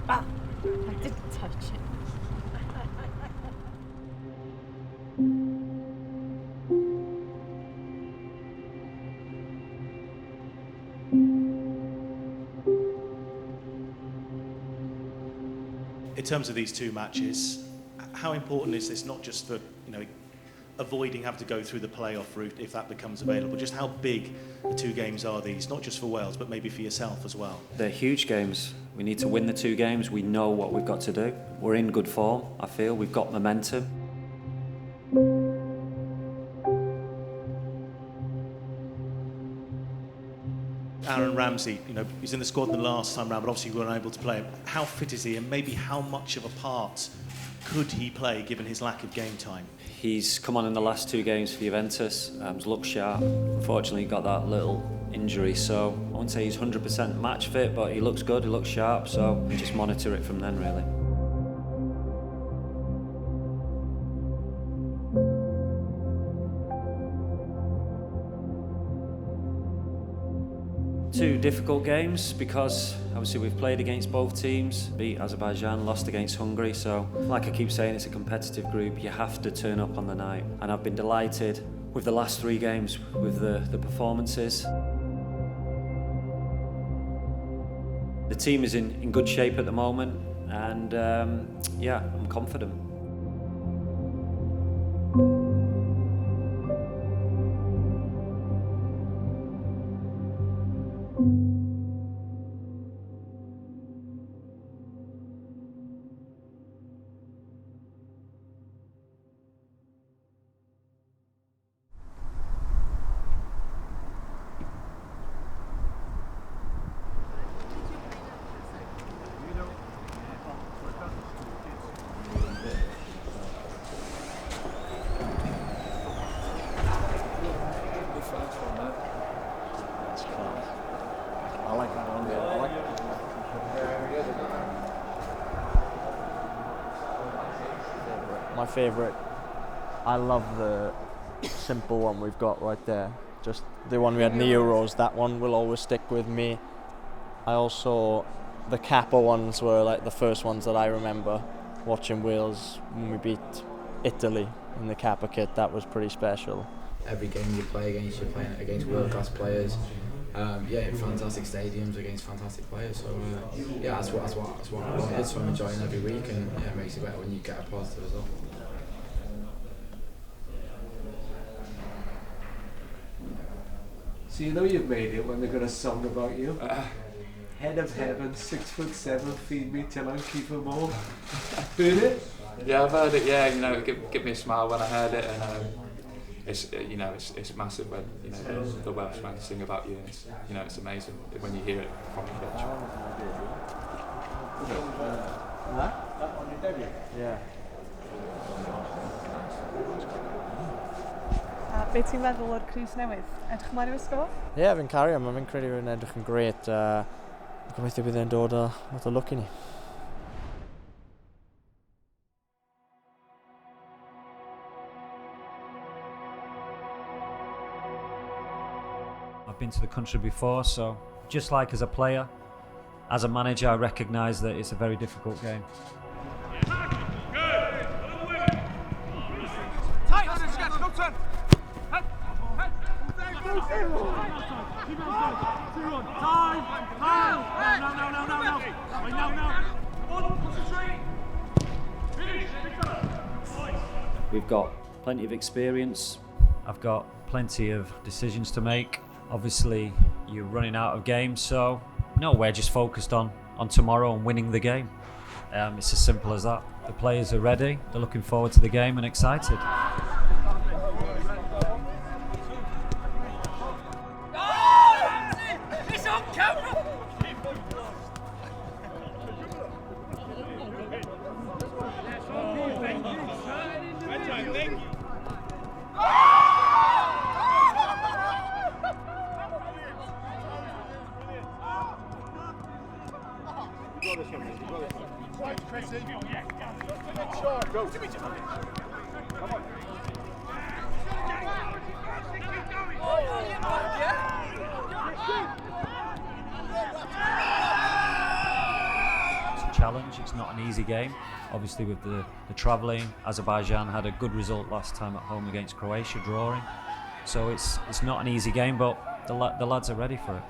Ah, I didn't touch it. In terms of these two matches, how important is this, not just for, avoiding having to go through the playoff route if that becomes available? Just how big the two games are these, not just for Wales, but maybe for yourself as well? They're huge games. We need to win the two games. We know what we've got to do. We're in good form, I feel. We've got momentum. Aaron Ramsey, he's in the squad the last time round, but obviously we weren't able to play him. How fit is he, and maybe how much of a part could he play given his lack of game time? He's come on in the last two games for Juventus. He's looked sharp. Unfortunately, he got that little injury, so I wouldn't say he's 100% match fit, but he looks good, he looks sharp, so we just monitor it from then, really. Two difficult games because obviously we've played against both teams, beat Azerbaijan, lost against Hungary, so like I keep saying, it's a competitive group. You have to turn up on the night, and I've been delighted with the last three games with the performances. The team is in good shape at the moment, and yeah, I'm confident. I like that one. I like it. My favourite. I love the simple one we've got right there. Just the one we had in the Euros. That one will always stick with me. I also, the Kappa ones were like the first ones that I remember watching Wales when we beat Italy in the Kappa kit. That was pretty special. Every game you play against, you're playing against world-class players. In fantastic stadiums against fantastic players. So that's what I wanted. So I'm enjoying every week, and it makes it better when you get a positive result. So you know you've made it when they're going to song about you. Head of heaven, 6'7", feed me till I'm keeping more. Heard it? Yeah, I've heard it. Yeah, it give me a smile when I heard it, and it's massive when the Welshman sing about you. It's it's amazing when you hear it from the pitch. Yeah. Be ti'n meddwl o'r crys newydd? Edrych ymlaen i'w ysgol? Ie, fi'n cario, mae'n credu yn edrych yn gret. Gobeithio bydd e'n dod o look i ni. I've been to the country before, so just like as a player, as a manager, I recognise that it's a very difficult game. We've got plenty of experience. I've got plenty of decisions to make. Obviously, you're running out of games, so no, we're just focused on tomorrow and winning the game. It's as simple as that. The players are ready, they're looking forward to the game and excited. It's on camera! It's a challenge. it's not an easy game. Obviously with the travelling, Azerbaijan had a good result last time at home against Croatia, drawing. So it's not an easy game, but the lads are ready for it.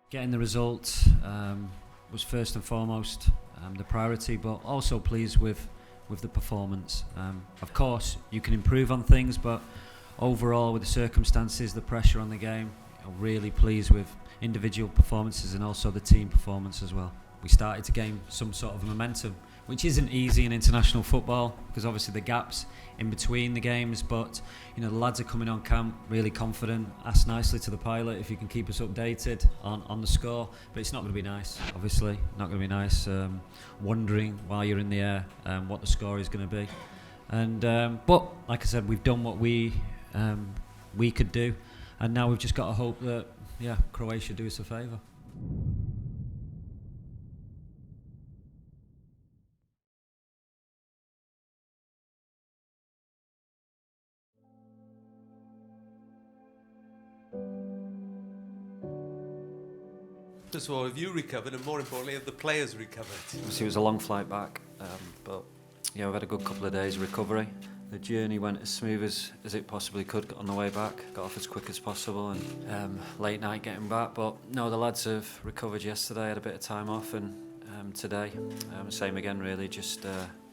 Getting the result was first and foremost the priority, but also pleased with the performance. Of course, you can improve on things, but overall, with the circumstances, the pressure on the game, I'm really pleased with individual performances and also the team performance as well. We started to gain some sort of momentum which isn't easy in international football because obviously the gaps in between the games. But you know, the lads are coming on camp really confident. Asked nicely to the pilot if you can keep us updated on the score, but it's not going to be nice. Obviously, not going to be nice. Wondering while you're in the air what the score is going to be. And but like I said, we've done what we could do, and now we've just got to hope that Croatia do us a favour. First of all, have you recovered, and more importantly, have the players recovered? Obviously, it was a long flight back, but yeah, we've had a good couple of days recovery. The journey went as smooth as it possibly could on the way back. Got off as quick as possible, and late night getting back. But no, the lads have recovered yesterday, had a bit of time off, and today, same again really, just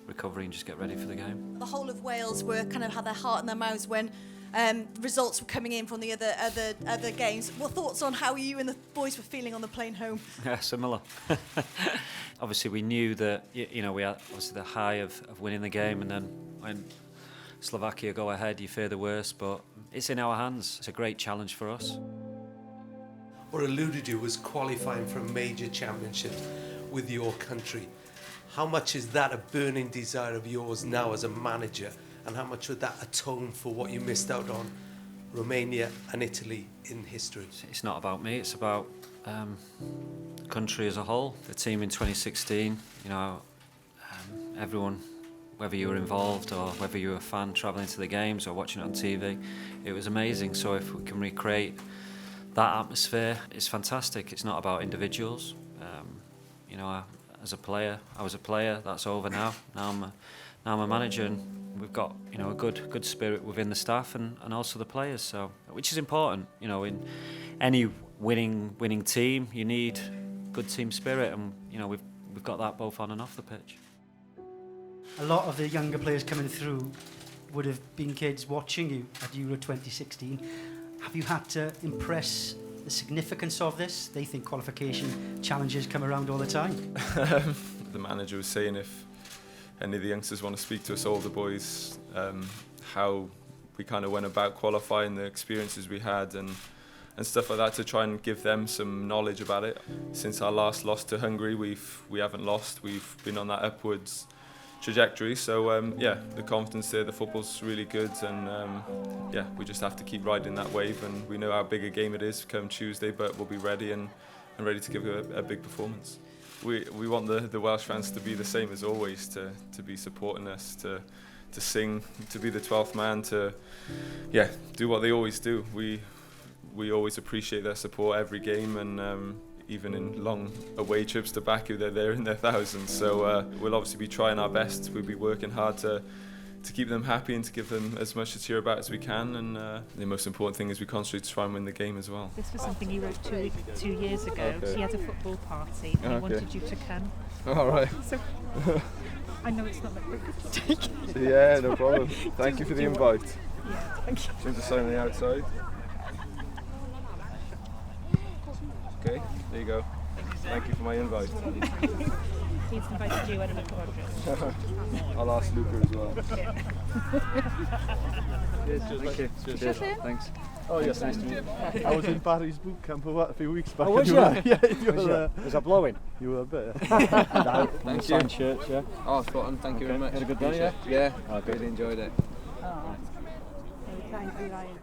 recovery and just get ready for the game. The whole of Wales were kind of had their heart in their mouths when results were coming in from the other games. What thoughts on how you and the boys were feeling on the plane home? Yeah, similar. Obviously, we knew that we had obviously the high of winning the game, and then when Slovakia go ahead, you fear the worst. But it's in our hands. It's a great challenge for us. What eluded you was qualifying for a major championship with your country. How much is that a burning desire of yours now as a manager? And how much would that atone for what you missed out on Romania and Italy in history? It's not about me, it's about the country as a whole. The team in 2016, everyone, whether you were involved or whether you were a fan travelling to the games or watching it on TV, it was amazing. So if we can recreate that atmosphere, it's fantastic. It's not about individuals. As a player, I was a player, that's over now. Now I'm a manager, and we've got a good spirit within the staff and also the players, so which is important. In any winning team, you need good team spirit, and we've got that both on and off the pitch. A lot of the younger players coming through would have been kids watching you at Euro 2016. Have you had to impress the significance of this? They think qualification challenges come around all the time. The manager was saying if any of the youngsters want to speak to us older boys, how we kind of went about qualifying, the experiences we had and stuff like that, to try and give them some knowledge about it. Since our last loss to Hungary, we haven't lost. We've been on that upwards trajectory. So the confidence there, the football's really good, and we just have to keep riding that wave. And we know how big a game it is come Tuesday, but we'll be ready and ready to give a big performance. We want the Welsh fans to be the same as always, to be supporting us, to sing, to be the 12th man, to do what they always do. We always appreciate their support every game, and even in long away trips to Baku, they're there in their thousands. So we'll obviously be trying our best. We'll be working hard to keep them happy and to give them as much to cheer about as we can. And the most important thing is we concentrate to try and win the game as well. This was something you wrote two years ago. Okay. So you had a football party and he wanted you to come. All right. So I know it's not that big a mistake. Yeah, no problem. Thank you for the invite. Yeah, thank you. Seems to sign on the outside. Okay, there you go. Thank you for my invite. He's invited you, I don't know. I'll ask Luca as well. Yeah. Cheers, thank you. Cheers. Thanks. Oh yes, nice to meet you. I was in Barry's boot camp a few weeks back. Oh, was you? Yeah, Was that blowing? You were a bit. No, Thank signed you. shirts, yeah. Oh, spot on. Thank you very much. Had a good day, yeah? Yeah, Oh, good. really enjoyed it. Oh. Thank you, Ryan.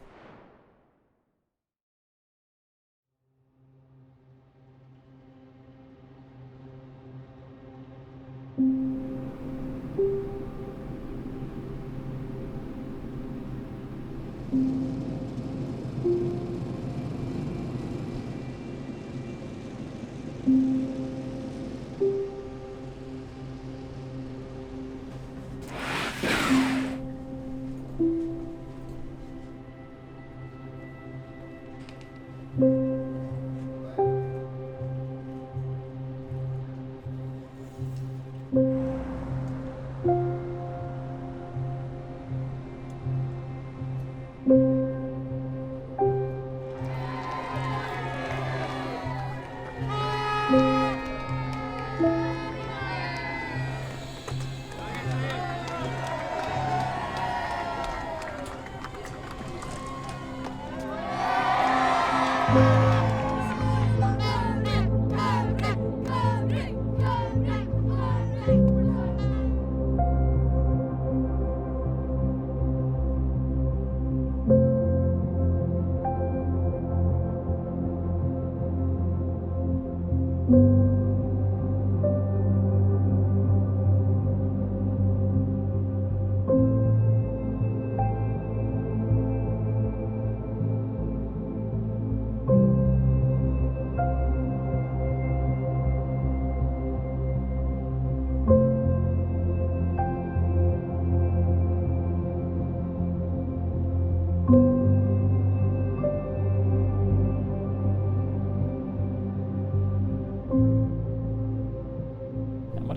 Mae'r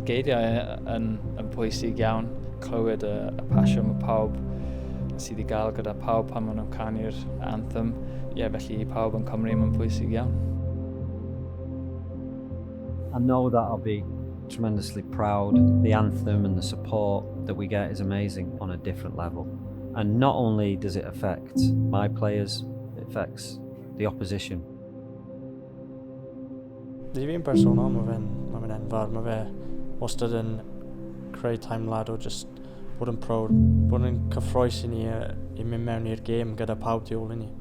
geiriau yn pwysig iawn, clywed y pasiwn mae pawb sydd i gael gyda pawb pan maen nhw'n canu'r anthem. Felly i pawb yn Cymru mae'n pwysig iawn. I know that I'll be tremendously proud. The anthem and the support that we get is amazing on a different level. And not only does it affect my players, it affects the opposition. I fi'n personol, mae fe'n enfawr. Mae fe wastad yn creu teimlad o just bod yn proud, bod yn cyffroes i ni i mynd mewn i'r gêm gyda pawb tu ôl i ni.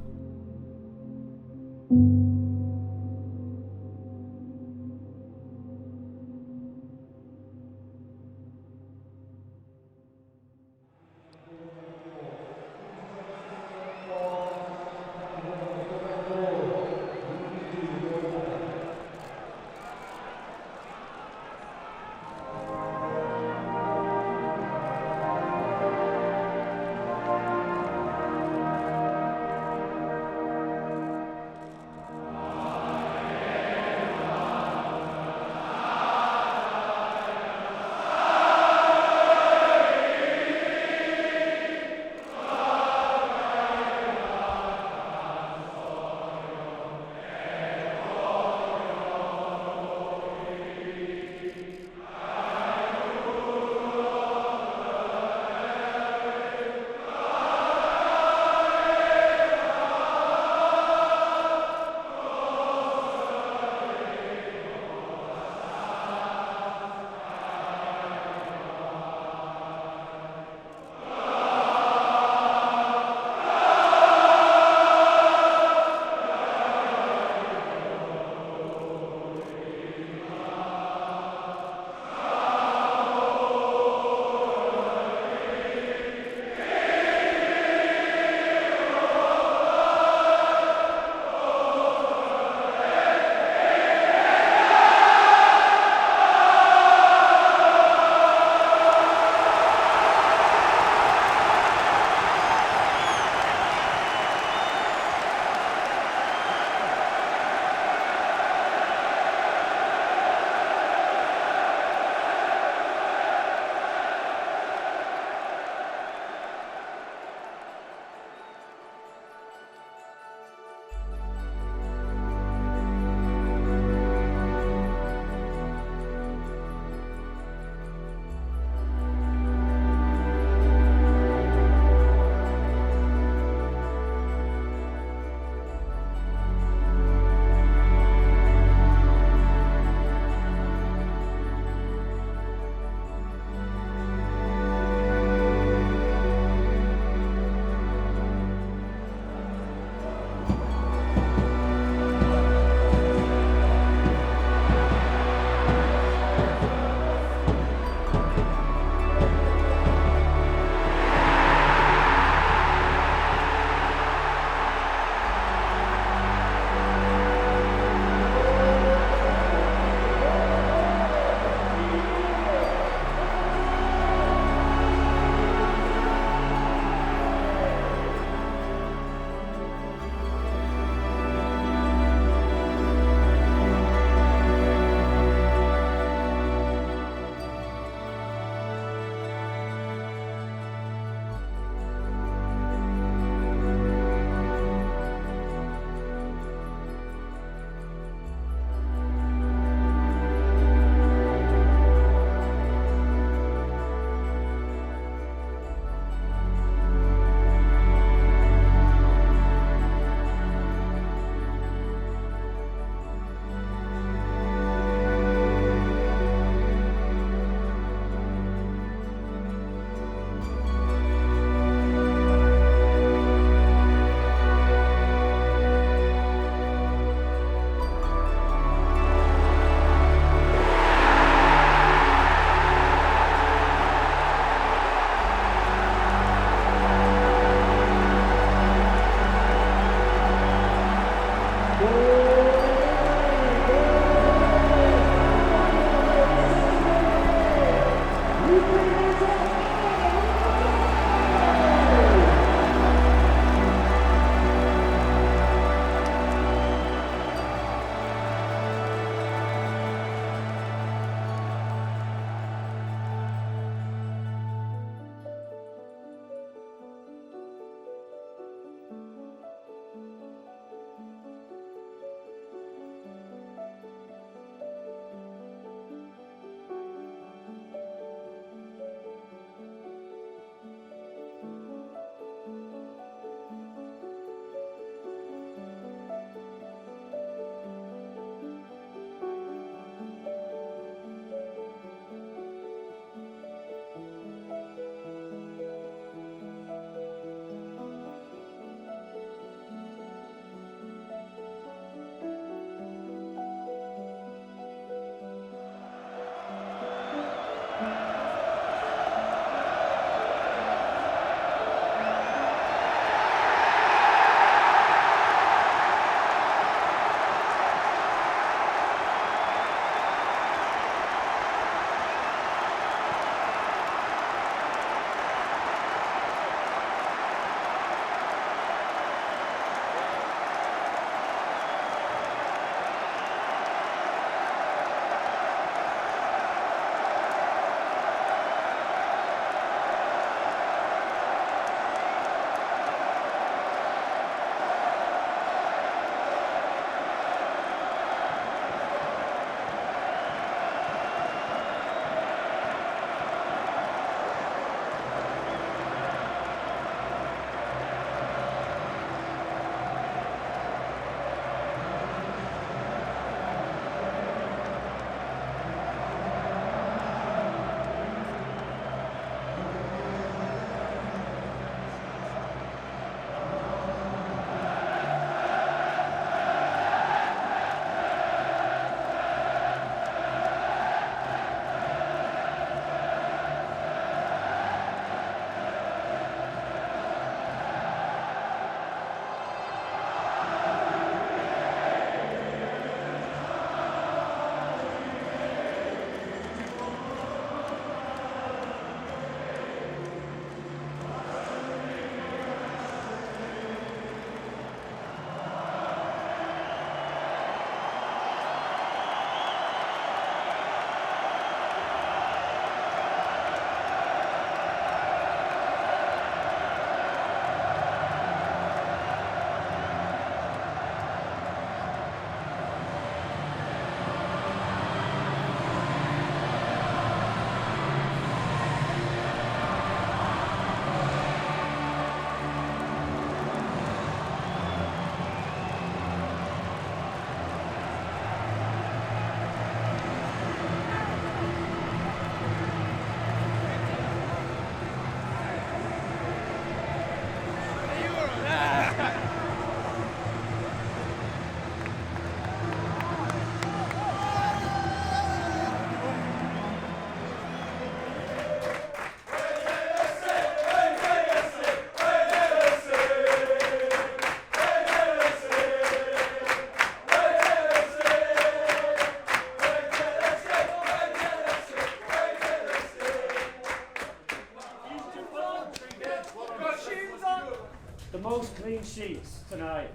clean sheets tonight.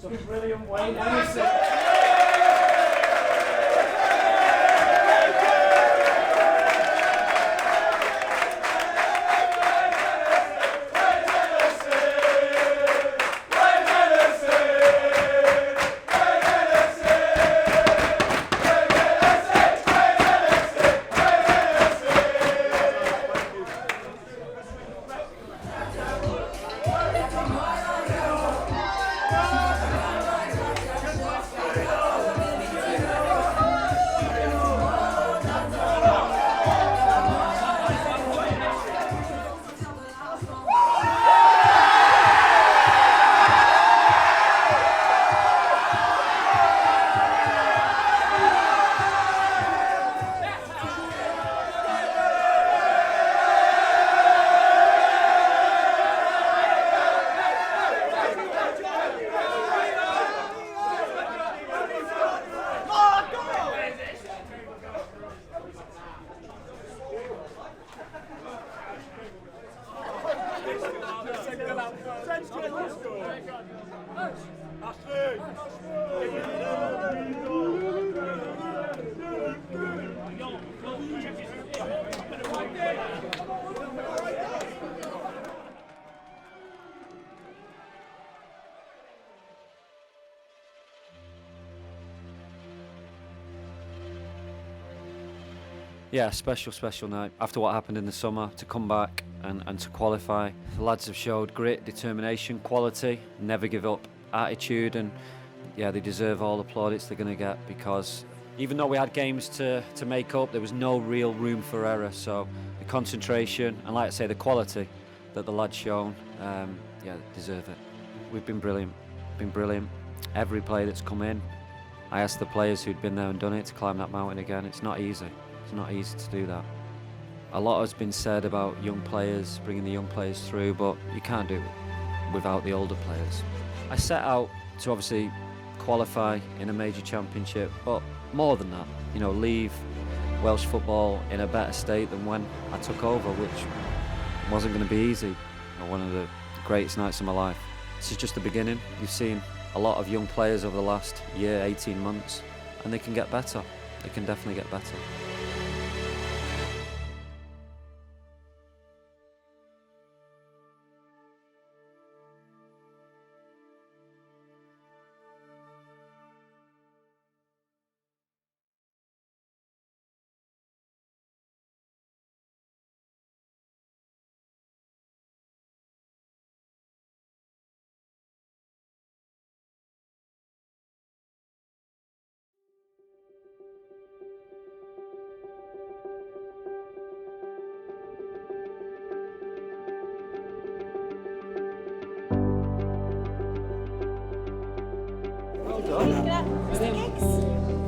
Some brilliant Wayne Emerson. Yeah, special night. After what happened in the summer, to come back and to qualify. The lads have showed grit, determination, quality, never give up attitude, and yeah, they deserve all the plaudits they're going to get, because even though we had games to make up, there was no real room for error. So the concentration and, like I say, the quality that the lads shown, yeah, they deserve it. We've been brilliant, Every player that's come in, I asked the players who'd been there and done it to climb that mountain again. It's not easy. It's not easy to do that. A lot has been said about young players, bringing the young players through, but you can't do it without the older players. I set out to obviously qualify in a major championship, but more than that, you know, leave Welsh football in a better state than when I took over, which wasn't going to be easy. One of the greatest nights of my life. This is just the beginning. You've seen a lot of young players over the last year, 18 months, and they can get better. They can definitely get better.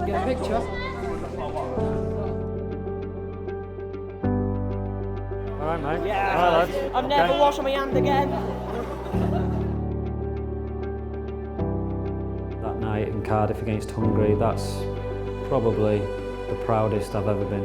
Get a picture. All right, mate. Yeah. All right, lads. I'm never washing my hand again. That night in Cardiff against Hungary, that's probably the proudest I've ever been.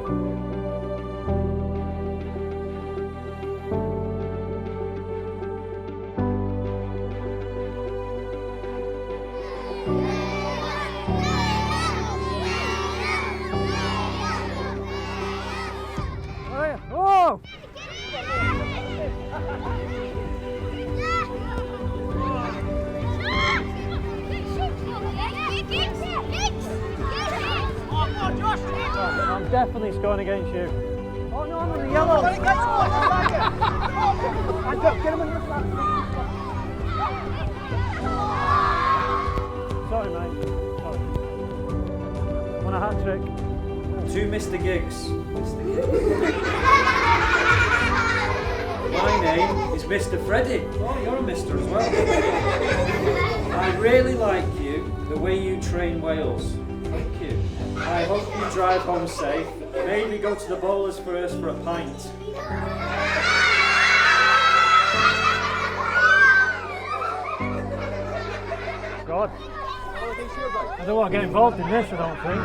Oh! I'm definitely scoring against you. Oh no, I'm on the yellow. Get him in the flat. Sorry, mate. Sorry. Want a hat trick? 2 Mr. Giggs. My name is Mr. Freddie. Oh, you're a Mr. as well. I really like you, the way you train Wales. Thank you. I hope you drive home safe. Maybe go to the bowlers first for a pint. God. I don't want to get involved in this, I don't think.